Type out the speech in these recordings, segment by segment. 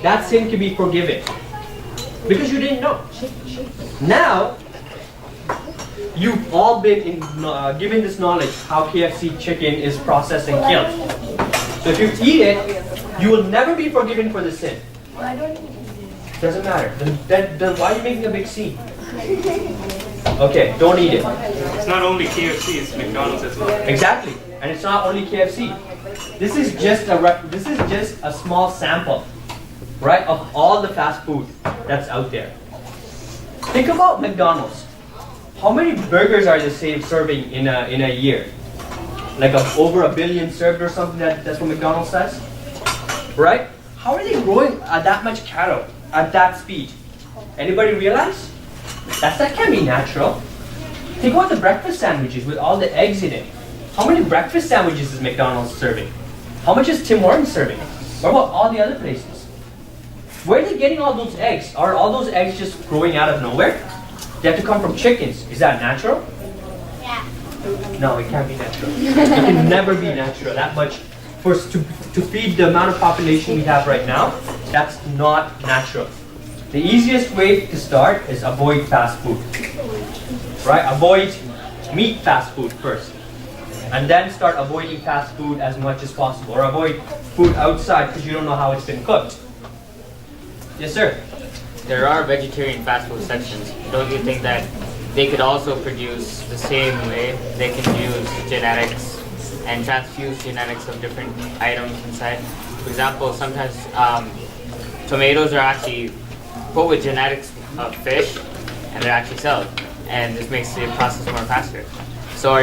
that sin can be forgiven because you didn't know. Now, you've all been given this knowledge how KFC chicken is processed and killed. So if you eat it, you will never be forgiven for the sin. Doesn't matter. Then why are you making a big scene? Okay, don't eat it. It's not only KFC, it's McDonald's as well. Exactly, and it's not only KFC. This is just a small sample, right, of all the fast food that's out there. Think about McDonald's. How many burgers are they serving in a year? Like over 1 billion served or something. That's what McDonald's says, right? How are they growing that much cattle at that speed? Anybody realize? That can't be natural. Think about the breakfast sandwiches with all the eggs in it. How many breakfast sandwiches is McDonald's serving? How much is Tim Hortons serving? What about all the other places? Where are they getting all those eggs? Are all those eggs just growing out of nowhere? They have to come from chickens. Is that natural? Yeah. No, it can't be natural. It can never be natural. That much for us to feed the amount of population we have right now, that's not natural. The easiest way to start is avoid fast food. Right? Avoid meat fast food first. And then start avoiding fast food as much as possible. Or avoid food outside because you don't know how it's been cooked. Yes, sir? There are vegetarian fast food sections. Don't you think that they could also produce the same way? They can use genetics and transfuse genetics of different items inside. For example, sometimes tomatoes are actually put with genetics of fish and they're actually sold. And this makes the process more faster. So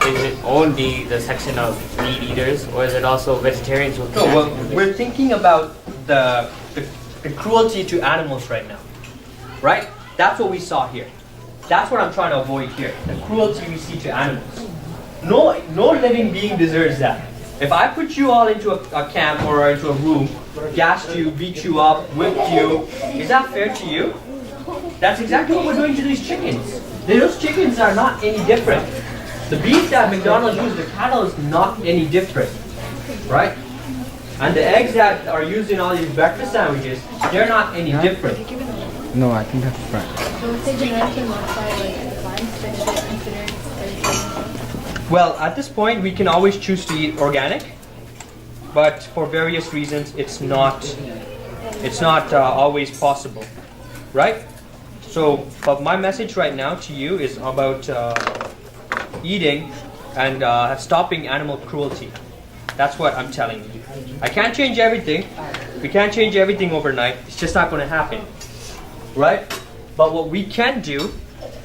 is it only the section of meat eaters, or is it also vegetarians who can? No, well, we're thinking about the cruelty to animals right now, right? That's what we saw here. That's what I'm trying to avoid here. The cruelty we see to animals. No living being deserves that. If I put you all into a camp or into a room, gassed you, beat you up, whipped you, is that fair to you? That's exactly what we're doing to these chickens. Those chickens are not any different. The beef that McDonald's uses, the cattle is not any different, right? And the eggs that are used in all these breakfast sandwiches, they're not any different. No, I think that's right. So if they genetically modify like plants, then should it considered vegetarian? Well, at this point, we can always choose to eat organic, but for various reasons, it's not always possible, right? So, but my message right now to you is about eating and stopping animal cruelty. That's what I'm telling you. I can't change everything. We can't change everything overnight. It's just not going to happen, right? But what we can do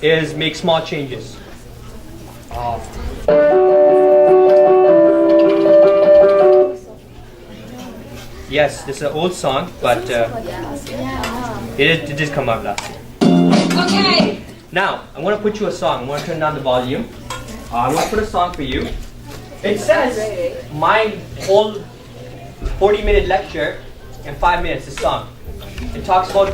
is make small changes. Yes, this is an old song, but it did come out last year. Okay. Now, I'm going to put you a song. I'm going to turn down the volume. I'm going to put a song for you. It says my whole 40-minute lecture in 5 minutes is song. It talks about,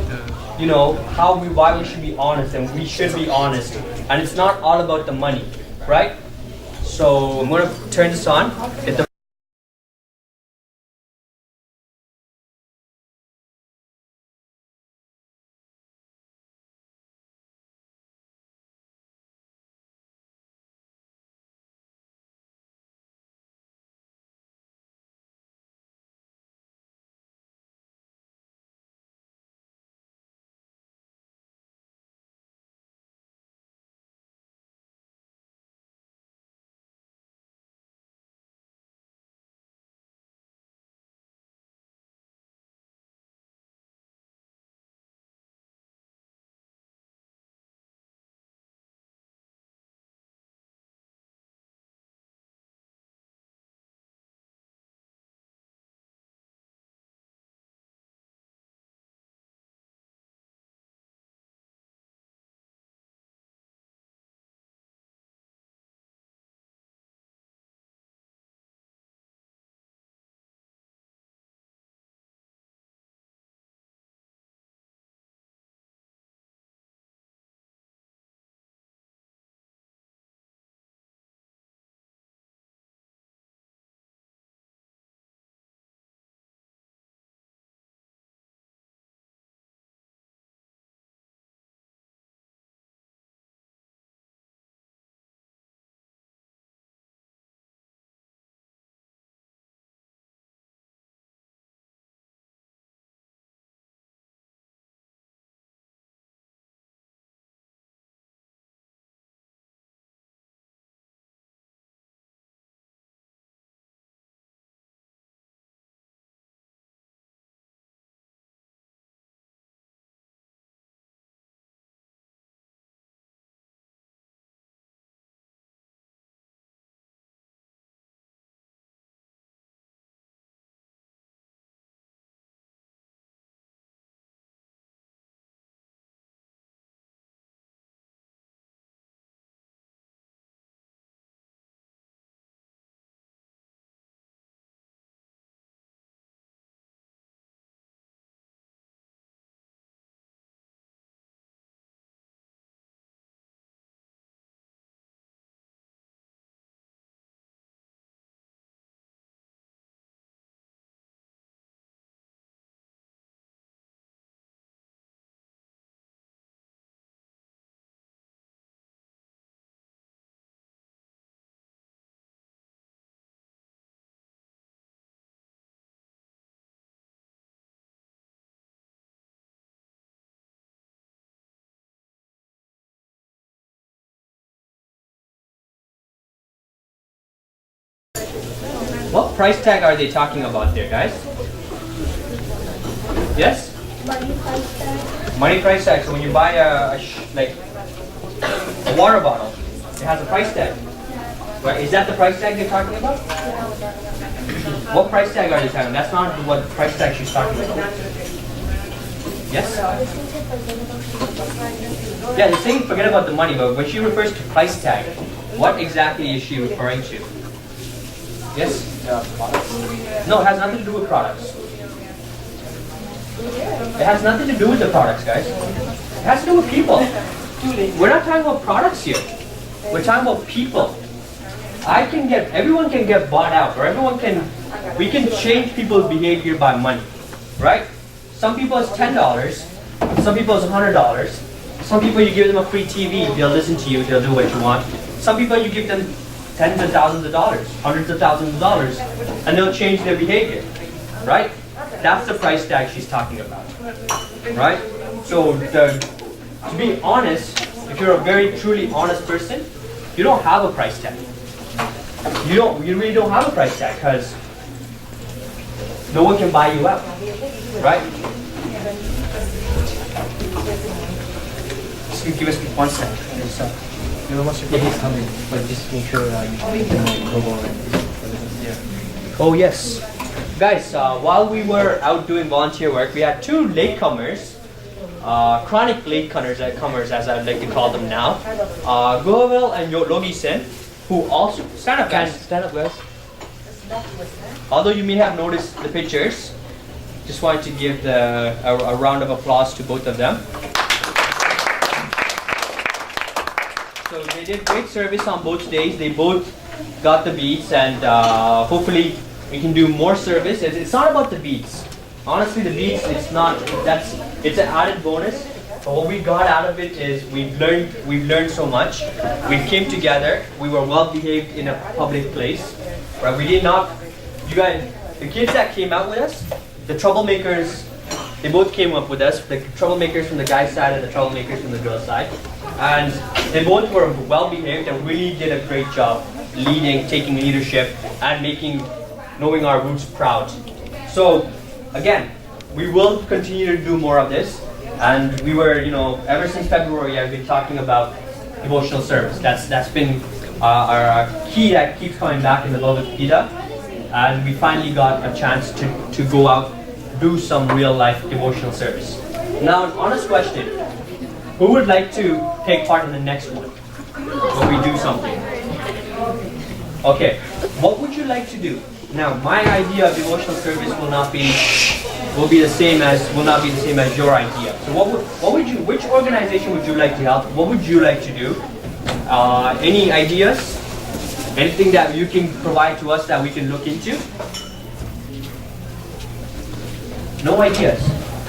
why we should be honest, and we should be honest. And it's not all about the money, right? So I'm going to turn this on. If the price tag are they talking about there, guys? Yes? Money price tag. Money price tag. So when you buy like a water bottle, it has a price tag. Right? Is that the price tag they're talking about? What price tag are they talking about? That's not what price tag she's talking about. Yes? Yeah, they're saying forget about the money, but when she refers to price tag, what exactly is she referring to? Yes? No, it has nothing to do with products. It has nothing to do with the products, guys. It has to do with people. We're not talking about products here. We're talking about people. Everyone can get bought out, or we can change people's behavior by money, right? Some people it's $10, some people it's $100. Some people you give them a free TV, they'll listen to you, they'll do what you want. Some people you give them tens of thousands of dollars, hundreds of thousands of dollars, and they'll change their behavior, right? That's the price tag she's talking about, right? So to be honest, if you're a very truly honest person, you don't have a price tag. You really don't have a price tag because no one can buy you out, right? Just give us 1 second. Yeah, he's coming, but just make sure you put the logo and Oh yes. Guys, while we were out doing volunteer work, we had 2 latecomers, chronic latecomers as I'd like to call them now, Govel and Logi Sen, who also, stand up guys. Although you may have noticed the pictures, just wanted to give a round of applause to both of them. So they did great service on both days. They both got the beats, and hopefully we can do more service. It's not about the beats. Honestly, the beats, it's an added bonus. But what we got out of it is we've learned so much. We came together. We were well behaved in a public place. Right? We did not. You guys, the kids that came out with us, the troublemakers, they both came up with us. The troublemakers from the guy's side and the troublemakers from the girl's side, and they both were well behaved and really did a great job leading, taking leadership, and knowing our roots proud. So again, we will continue to do more of this. And we were, ever since February, I've been talking about devotional service. That's been our key that keeps coming back in the Bhagavad Gita. And we finally got a chance to go out, do some real life devotional service. Now, an honest question: who would like to take part in the next one, where we do something? Okay, what would you like to do? Now, my idea of devotional service will not be the same as your idea. So which organization would you like to help? What would you like to do? Any ideas? Anything that you can provide to us that we can look into? No ideas.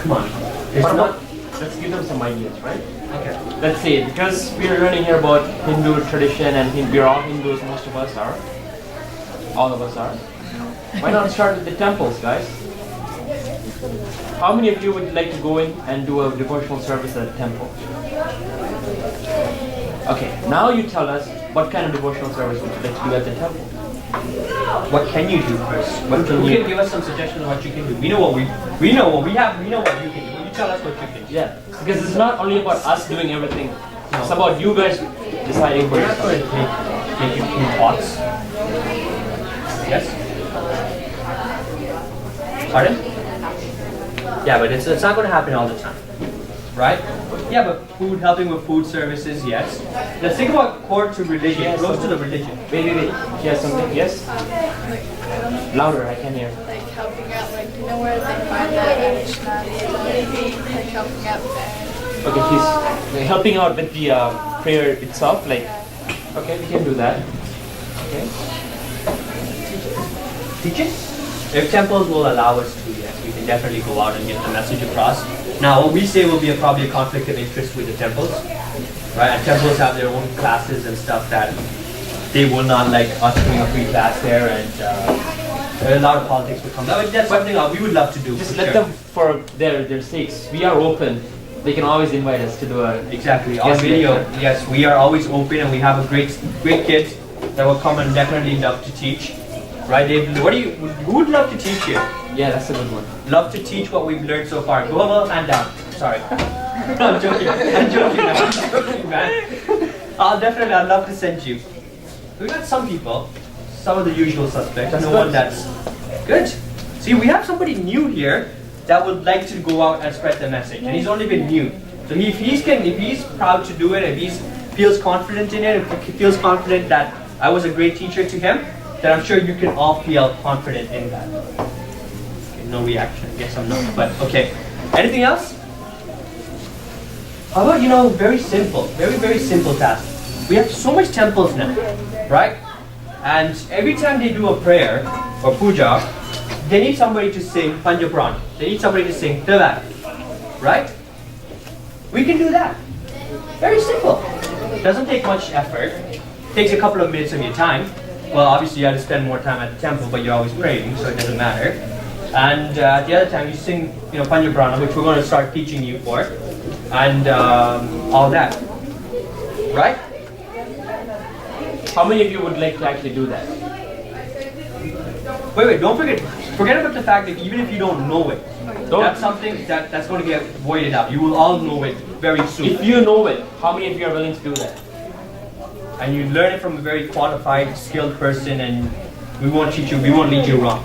Come on. Let's give them some ideas, right? Okay. Let's see, because we are learning here about Hindu tradition and we're all Hindus, most of us are. All of us are. Why not start with the temples, guys? How many of you would like to go in and do a devotional service at a temple? Okay, now you tell us what kind of devotional service would you like to do at the temple? What can you do first? You can give us some suggestions of what you can do. We know what we know what you can do. You tell us what you can do. Yeah, because it's not only about us doing everything. No. It's about you guys deciding for We're not going yourself. to take you through pots. Yes? Pardon? Yeah, but it's not going to happen all the time. Right? Yeah, but helping with food services, yes. Let's think about core to religion, Yes. close to the religion. Wait. She has something? Yes? Louder, I can hear. Like helping out, where they find that like helping out there. Okay, he's helping out with the prayer itself. Okay, we can do that. Okay. Teaching? If temples will allow us to, yes, we can definitely go out and get the message across. Now, what we say will be probably a conflict of interest with the temples, right? And temples have their own classes and stuff that they will not like us doing a free class there, and a lot of politics will come. That's something we would love to do. Just let them, for their sakes. We are open. They can always invite us to do a Exactly. On video, yes, we are always open, and we have a great kids that will come and definitely love to teach. right? What do you? Who would love to teach here? Yeah, that's a good one. Love to teach what we've learned so far. Go up and down. Sorry. No, I'm joking. I'm joking, man. I'm joking, man. I'd love to send you. We got some people, some of the usual suspects. That's No good. one that's good. See, we have somebody new here that would like to go out and spread the message, and he's only been new. So if he's proud to do it, if he feels confident in it, if he feels confident that I was a great teacher to him, then I'm sure you can all feel confident in that. Okay, no reaction. I guess I'm not. But okay. Anything else? How about, very simple, very simple task. We have so much temples now, right? And every time they do a prayer or puja, they need somebody to sing Panjapran. They need somebody to sing Tevak, right? We can do that. Very simple. Doesn't take much effort. Takes a couple of minutes of your time. Well, obviously you have to spend more time at the temple, but you're always praying, so it doesn't matter. And at the other time you sing, Panjaprana, which we're going to start teaching you for, and all that, right? How many of you would like to actually do that? Wait, don't forget about the fact that even if you don't know it, Don't. that's something that's going to get voided out. You will all know it very soon. If you know it, how many of you are willing to do that? And you learn it from a very qualified, skilled person, and we won't lead you wrong.